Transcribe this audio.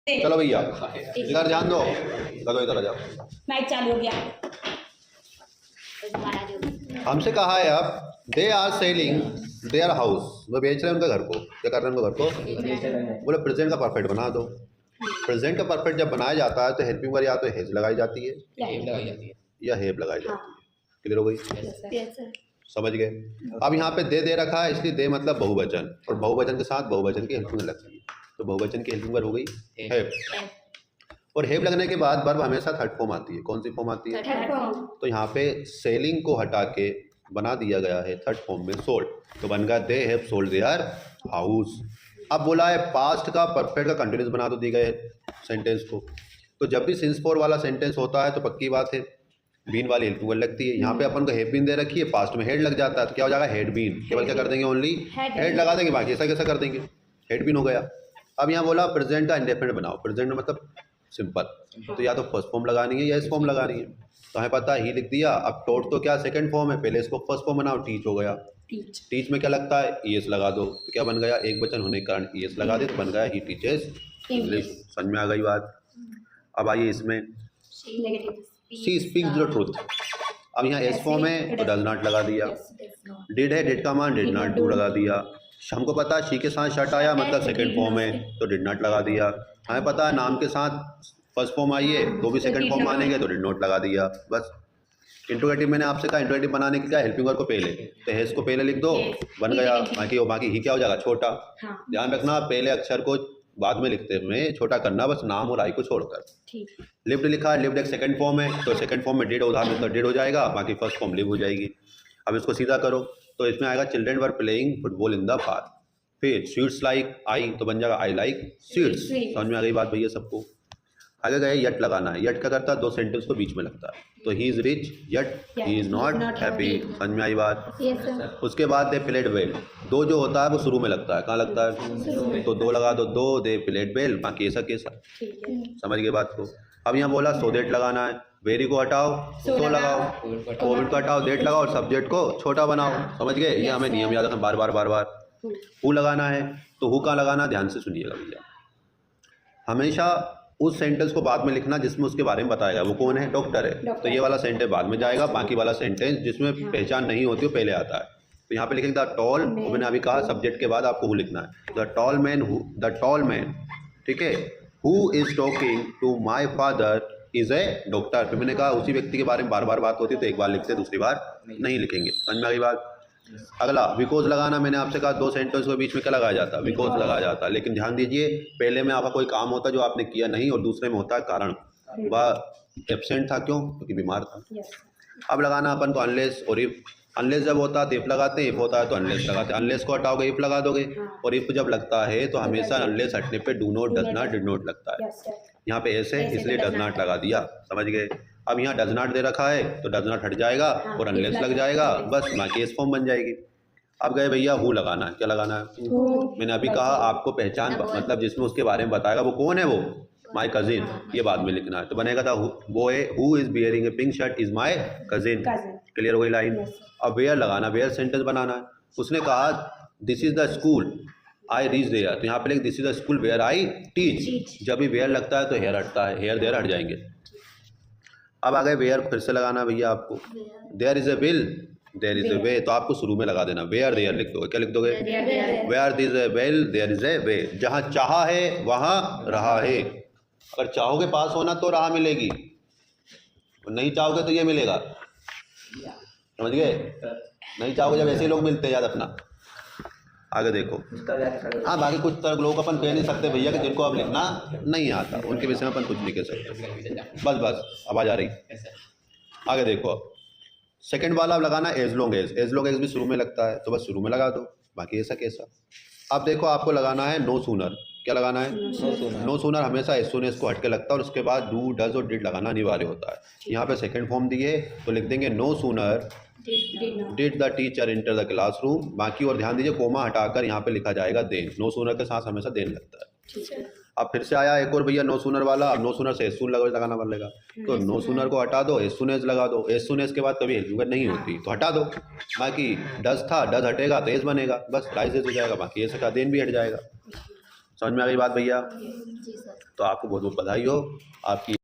चलो भैया इधर ध्यान दो, चलो इधर आ जाओ। माइक चालू हो गया। हमसे कहा है अब they are selling their house, वो बेच रहे हैं उनका घर को। क्या कर रहे हैं उनका घर को? बोले प्रेजेंट का परफेक्ट बना दो। प्रेजेंट का परफेक्ट जब बनाया जाता है तो हेल्पिंग वर्ब या तो हेज लगाई जाती है या हेव लगाई जाती है। क्लियर हो गई? समझ गए? अब यहाँ पे दे रखा है, इसलिए दे मतलब बहुवचन, और बहुवचन के साथ बहुवचन की हेल्पिंग लगती है, तो बहुवचन की हेल्पिंग वर्ब हो गई हेव। और हेव लगने के बाद वर्ब हमेशा थर्ड फॉर्म आती है। कौन सी फॉर्म आती है? तो यहाँ पे सेलिंग को हटा के बना दिया गया है थर्ड फॉर्म में सोल्ड, तो बन गया they have sold their house. अब बोला है पास्ट का परफेक्ट का कंटिन्यूस बना दो दिए गए सेंटेंस को। तो जब भी सिंस फोर वाला सेंटेंस होता है तो पक्की बात है बीन वाली हेल्पिंग वर्ब लगती है। यहाँ पे अपन को हेड बीन दे रखी है, पास्ट में हेड लग जाता है, तो क्या हो जाएगा हेड बीन। केवल क्या कर देंगे? ओनली हेड लगा देंगे, बाकी ऐसा कैसा कर देंगे, हेड बीन हो गया। अब यहाँ बोला प्रेजेंट का इंडेफिनिट बनाओ। प्रेजेंट मतलब सिंपल, तो या तो फर्स्ट फॉर्म लगानी है या इस फॉर्म लगानी है। तो हमें पता है ही लिख दिया। अब टोट तो क्या सेकंड फॉर्म है, पहले इसको फर्स्ट फॉर्म बनाओ, टीच हो गया। टीच में क्या लगता है? ईएस लगा दो, तो क्या बन गया? एक वचन होने के कारण ईएस लगा दे तो बन गया ही टीचेस इंग्लिश। समझ में आ गई बात? अब आइए इसमें शी स्पीक्स द ट्रूथ। अब यहाँ एस फॉर्म है तो डज नॉट लगा दिया। डिड है, डिड का मान डिड नॉट डू लगा दिया। हमको पता है शी के साथ शट आया मतलब सेकंड फॉर्म है तो डिड नॉट लगा दिया। हमें पता है नाम के साथ फर्स्ट फॉर्म आई है तो भी सेकंड फॉर्म मानेंगे तो डिड नॉट लगा दिया। बस इंट्रोगेटिव मैंने आपसे कहा इंट्रोगेटिव बनाने की क्या हेल्पिंग वर्ब को पहले, तो हेज को पहले लिख दो, बन गया। बाकी ही क्या हो जाएगा? छोटा। ध्यान रखना पहले अक्षर को बाद में लिखते हुए छोटा करना, बस नाम और आई को छोड़कर। लिव्ड लिखा है, लिव्ड एक सेकंड फॉर्म है तो सेकंड फॉर्म में डिड उधार तो डिड हो जाएगा, बाकी फर्स्ट फॉर्म लिव हो जाएगी। अब इसको सीधा करो तो इसमें आएगा children were playing football in the park. फिर स्वीट्स लाइक आई तो बन जाएगा आई लाइक स्वीट्स। समझ में आ गई बात भैया सबको? आगे गए यट लगाना है। यट क्या करता है? दो सेंटेंस को बीच में लगता है, तो he is rich yet he is not happy. समझ में आई बात? उसके बाद दे प्लेड वेल। दो जो होता है वो शुरू में लगता है, कहाँ लगता है? तो दो लगा दो, दो दे प्लेड वेल, बाकी ऐसा कैसा। समझ गए बात को? अब यहाँ बोला सो देट लगाना है, वेरी को हटाओ सो लगाओ, कोविड को हटाओ देट लगाओ और सब्जेक्ट को छोटा बनाओ। समझ गए? ये हमें नियम याद रखना बार बार। हु लगाना है तो हु का लगाना ध्यान से सुनिएगा भैया। हमेशा उस सेंटेंस को बाद में लिखना जिसमें उसके बारे में बताएगा। वो कौन है? डॉक्टर है, तो ये वाला सेंटेंस बाद में जाएगा, बाकी वाला सेंटेंस जिसमें पहचान नहीं होती वो पहले आता है। तो यहाँ पे लिखेंगे द टॉल, मैंने अभी कहा सब्जेक्ट के बाद आपको हु लिखना है। द टॉल मैन, ठीक है, who is talking to my father is a doctor. फिर मैंने कहा उसी व्यक्ति के बारे में बार बार बात होती है तो एक बार लिखते दूसरी बार नहीं लिखेंगे। समझ में आ गई बात? अगला बिकॉज लगाना, मैंने आपसे कहा दो सेंटेंस के बीच में क्या लगाया जाता है? बिकॉज लगाया जाता है। लेकिन ध्यान दीजिए पहले में आपका कोई काम होता है जो आपने किया नहीं, और दूसरे में होता है कारण। वह एब्सेंट था, क्यों? क्योंकि बीमार था। अब लगाना अपन को अनलेस और इफ। अनलेस जब होता है तो इफ लगाते हैं, इफ होता है तो अनलेस लगाते हैं। अनलेस को हटाओगे इफ लगा दोगे, और इफ जब लगता है तो हमेशा अनलेस हटने पे do not, does not, did not लगता है। यहाँ पे ऐसे इसलिए डज नॉट लगा दिया। समझ गए? अब यहाँ डज नॉट दे रखा है तो डज नॉट हट जाएगा और अनलेस लग जाएगा, बस बाकी केस फॉर्म बन जाएगी। अब गए भैया हु लगाना है। क्या लगाना है? मैंने अभी कहा आपको पहचान मतलब जिसमें उसके बारे में बताएगा वो कौन है, वो माय कजिन, ये बाद में लिखना है। तो बनेगा था वो है who is bearing A pink shirt is my cousin. Clear हो गई लाइन? अब वेयर लगाना, वेयर सेंटेंस बनाना है। उसने कहा this is the school I reach there, तो यहाँ पे लिख this is the school where I teach. जब भी वेयर लगता है तो हेयर हटता है, हेयर देयर हट जाएंगे। अब आ गए वेयर, फिर से लगाना भैया आपको। There is a will, there is a way, तो आपको शुरू में लगा देना वेयर देयर लिख दोगे। क्या लिख दोगे? Where this a well there is a way. जहाँ चाहा है वहाँ रहा है। अगर चाहोगे पास होना तो राह मिलेगी, और नहीं चाहोगे तो ये मिलेगा। समझ गए? नहीं चाहोगे जब ऐसे लोग मिलते हैं, याद रखना। आगे देखो। हाँ बाकी कुछ लोग अपन कह नहीं सकते भैया कि जिनको अब लिखना नहीं आता, उनके विषय में अपन कुछ नहीं कह सकते। बस आवाज आ रही। आगे देखो अब सेकंड वाला अब लगाना as long as. As long as भी शुरू में लगता है तो बस शुरू में लगा दो, बाकी ऐसा कैसा। अब देखो आपको लगाना है नो सूनर। क्या लगाना है? नो सूनर हमेशा एज सून एज को हटके लगता है, और उसके बाद डू डज और डिड लगाना अनिवार्य होता है। यहाँ पे सेकंड फॉर्म दिए तो लिख देंगे no sooner did the teacher enter the classroom. बाकी और ध्यान दीजिए कोमा हटाकर यहाँ पे लिखा जाएगा देन। नो सूनर के साथ हमेशा देन लगता है। अब फिर से आया एक और भैया नो सूनर वाला। अब नो सूनर से एज सून लगाना पड़ेगा, तो नो सूनर को हटा दो, एज सून एज लगा दो। एज सून एज के बाद कभी हेल्पिंग वर्ब नहीं होती तो हटा दो। बाकी डज था, डज हटेगा तो एज बनेगा, बस डाइज एज हो जाएगा, बाकी ऐसे का देन भी हट जाएगा। समझ में आ गई बात भैया? जी सर। तो आपको बहुत बहुत बधाई हो आपकी